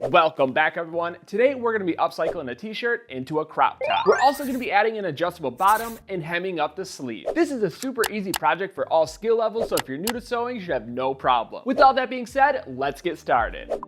Welcome back, everyone. Today we're going to be upcycling a t-shirt into a crop top. We're also going to be adding an adjustable bottom and hemming up the sleeve. This is a super easy project for all skill levels, so if you're new to sewing, you should have no problem. With all that being said, let's get started.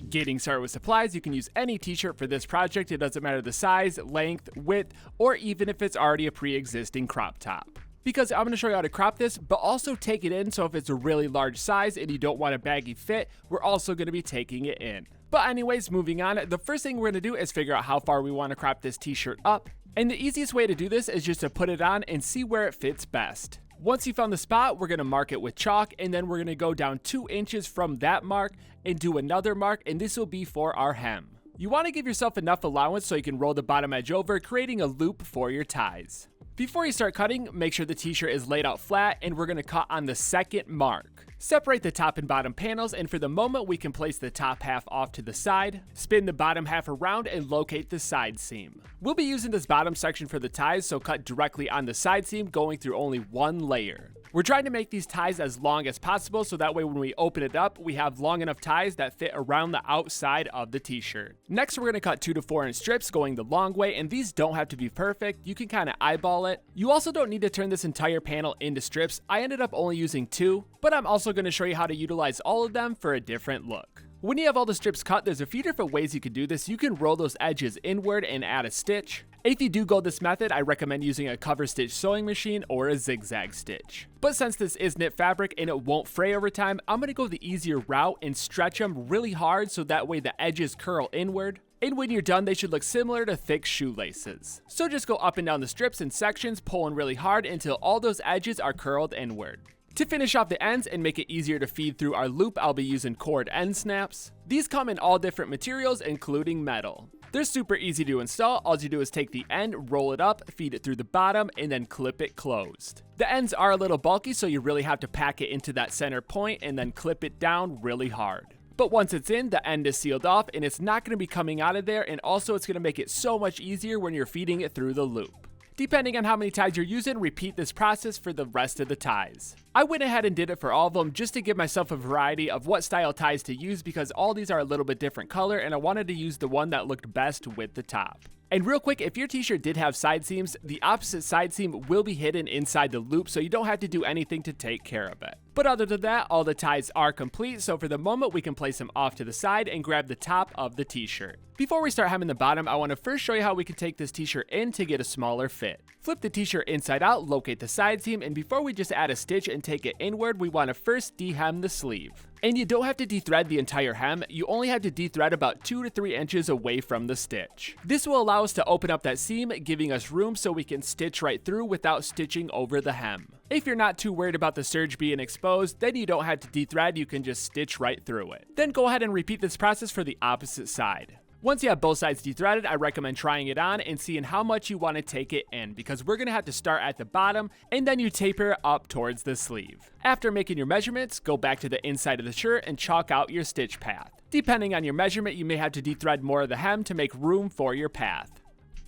Getting started with supplies, you can use any t-shirt for this project. It doesn't matter the size, length, width, or even if it's already a pre-existing crop top. Because I'm going to show you how to crop this, but also take it in, so if it's a really large size and you don't want a baggy fit, we're also going to be taking it in. But anyways, moving on, the first thing we're going to do is figure out how far we want to crop this t-shirt up. And the easiest way to do this is just to put it on and see where it fits best. Once you found the spot, we're going to mark it with chalk, and then we're going to go down 2 inches from that mark and do another mark, and this will be for our hem. You want to give yourself enough allowance so you can roll the bottom edge over, creating a loop for your ties. Before you start cutting, make sure the t-shirt is laid out flat, and we're going to cut on the second mark. Separate the top and bottom panels, and for the moment we can place the top half off to the side, spin the bottom half around, and locate the side seam. We'll be using this bottom section for the ties, so cut directly on the side seam, going through only one layer. We're trying to make these ties as long as possible, so that way when we open it up, we have long enough ties that fit around the outside of the t-shirt. Next, we're going to cut 2 to 4 inch strips going the long way, and these don't have to be perfect. You can kind of eyeball it. You also don't need to turn this entire panel into strips. I ended up only using 2, but I'm also going to show you how to utilize all of them for a different look. When you have all the strips cut, there's a few different ways you can do this. You can roll those edges inward and add a stitch. If you do go this method, I recommend using a cover stitch sewing machine or a zigzag stitch. But since this is knit fabric and it won't fray over time, I'm going to go the easier route and stretch them really hard so that way the edges curl inward. And when you're done, they should look similar to thick shoelaces. So just go up and down the strips in sections, pulling really hard until all those edges are curled inward. To finish off the ends and make it easier to feed through our loop, I'll be using cord end snaps. These come in all different materials, including metal. They're super easy to install. All you do is take the end, roll it up, feed it through the bottom, and then clip it closed. The ends are a little bulky, so you really have to pack it into that center point and then clip it down really hard. But once it's in, the end is sealed off and it's not going to be coming out of there, and also it's going to make it so much easier when you're feeding it through the loop. Depending on how many ties you're using, repeat this process for the rest of the ties. I went ahead and did it for all of them just to give myself a variety of what style ties to use, because all these are a little bit different color and I wanted to use the one that looked best with the top. And real quick, if your t-shirt did have side seams, the opposite side seam will be hidden inside the loop, so you don't have to do anything to take care of it. But other than that, all the ties are complete, so for the moment we can place them off to the side and grab the top of the t-shirt. Before we start hemming the bottom, I want to first show you how we can take this t-shirt in to get a smaller fit. Flip the t-shirt inside out, locate the side seam, and before we just add a stitch and take it inward, we want to first de-hem the sleeve. And you don't have to de-thread the entire hem, you only have to de-thread about 2 to 3 inches away from the stitch. This will allow us to open up that seam, giving us room so we can stitch right through without stitching over the hem. If you're not too worried about the serge being exposed, then you don't have to de-thread, you can just stitch right through it. Then go ahead and repeat this process for the opposite side. Once you have both sides de-threaded, I recommend trying it on and seeing how much you want to take it in, because we're going to have to start at the bottom and then you taper up towards the sleeve. After making your measurements, go back to the inside of the shirt and chalk out your stitch path. Depending on your measurement, you may have to de-thread more of the hem to make room for your path.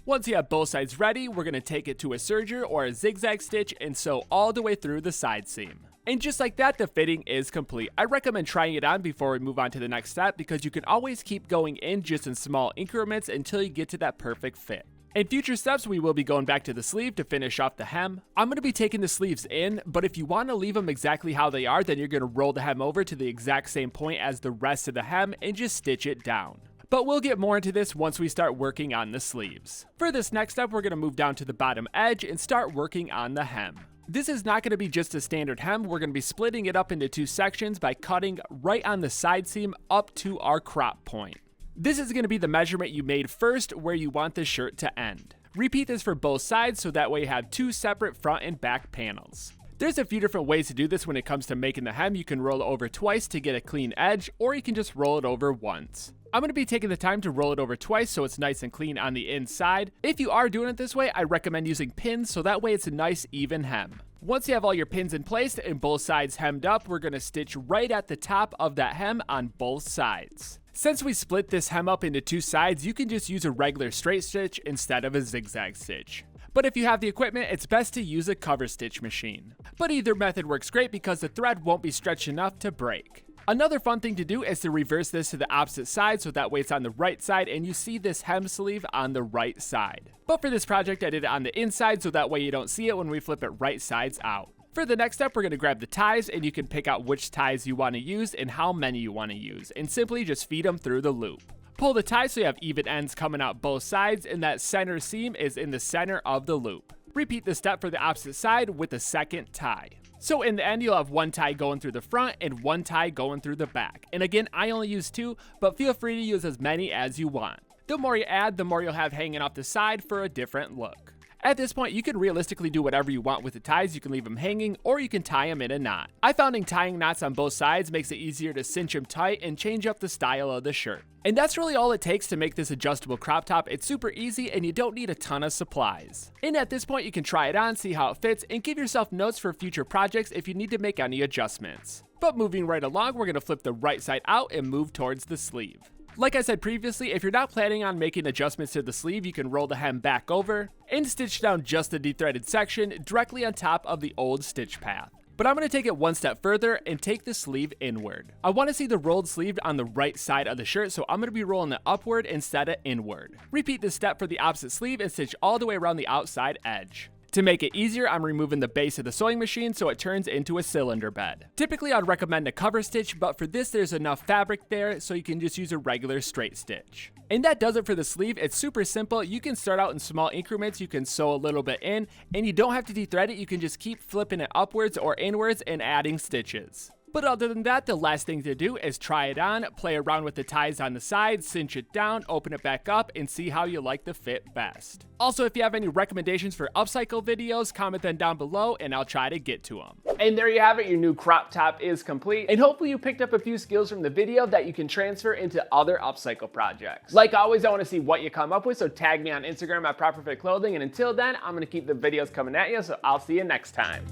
Once you have both sides ready, we're going to take it to a serger or a zigzag stitch and sew all the way through the side seam. And just like that, the fitting is complete. I recommend trying it on before we move on to the next step, because you can always keep going in just in small increments until you get to that perfect fit. In future steps, we will be going back to the sleeve to finish off the hem. I'm going to be taking the sleeves in, but if you want to leave them exactly how they are, then you're going to roll the hem over to the exact same point as the rest of the hem and just stitch it down. But we'll get more into this once we start working on the sleeves. For this next step, we're going to move down to the bottom edge and start working on the hem. This is not going to be just a standard hem, we're going to be splitting it up into 2 sections by cutting right on the side seam up to our crop point. This is going to be the measurement you made first where you want the shirt to end. Repeat this for both sides so that way you have 2 separate front and back panels. There's a few different ways to do this when it comes to making the hem. You can roll it over twice to get a clean edge, or you can just roll it over once. I'm going to be taking the time to roll it over twice so it's nice and clean on the inside. If you are doing it this way, I recommend using pins so that way it's a nice even hem. Once you have all your pins in place and both sides hemmed up, we're going to stitch right at the top of that hem on both sides. Since we split this hem up into 2 sides, you can just use a regular straight stitch instead of a zigzag stitch. But if you have the equipment, it's best to use a cover stitch machine. But either method works great because the thread won't be stretched enough to break. Another fun thing to do is to reverse this to the opposite side so that way it's on the right side and you see this hem sleeve on the right side. But for this project I did it on the inside so that way you don't see it when we flip it right sides out. For the next step, we're going to grab the ties and you can pick out which ties you want to use and how many you want to use and simply just feed them through the loop. Pull the ties so you have even ends coming out both sides and that center seam is in the center of the loop. Repeat the step for the opposite side with the second tie. So in the end, you'll have one tie going through the front and one tie going through the back. And again, I only use 2, but feel free to use as many as you want. The more you add, the more you'll have hanging off the side for a different look. At this point, you can realistically do whatever you want with the ties. You can leave them hanging or you can tie them in a knot. I found tying knots on both sides makes it easier to cinch them tight and change up the style of the shirt. And that's really all it takes to make this adjustable crop top. It's super easy and you don't need a ton of supplies. And at this point, you can try it on, see how it fits, and give yourself notes for future projects if you need to make any adjustments. But moving right along, we're going to flip the right side out and move towards the sleeve. Like I said previously, if you're not planning on making adjustments to the sleeve, you can roll the hem back over and stitch down just the dethreaded section directly on top of the old stitch path. But I'm going to take it one step further and take the sleeve inward. I want to see the rolled sleeve on the right side of the shirt, so I'm going to be rolling it upward instead of inward. Repeat this step for the opposite sleeve and stitch all the way around the outside edge. To make it easier, I'm removing the base of the sewing machine so it turns into a cylinder bed. Typically, I'd recommend a cover stitch, but for this, there's enough fabric there so you can just use a regular straight stitch. And that does it for the sleeve. It's super simple. You can start out in small increments. You can sew a little bit in, and you don't have to dethread it. You can just keep flipping it upwards or inwards and adding stitches. But other than that, the last thing to do is try it on, play around with the ties on the side, cinch it down, open it back up, and see how you like the fit best. Also, if you have any recommendations for upcycle videos, comment them down below and I'll try to get to them. And there you have it, your new crop top is complete. And hopefully you picked up a few skills from the video that you can transfer into other upcycle projects. Like always, I want to see what you come up with, so tag me on Instagram at Properfit Clothing. And until then, I'm going to keep the videos coming at you, so I'll see you next time.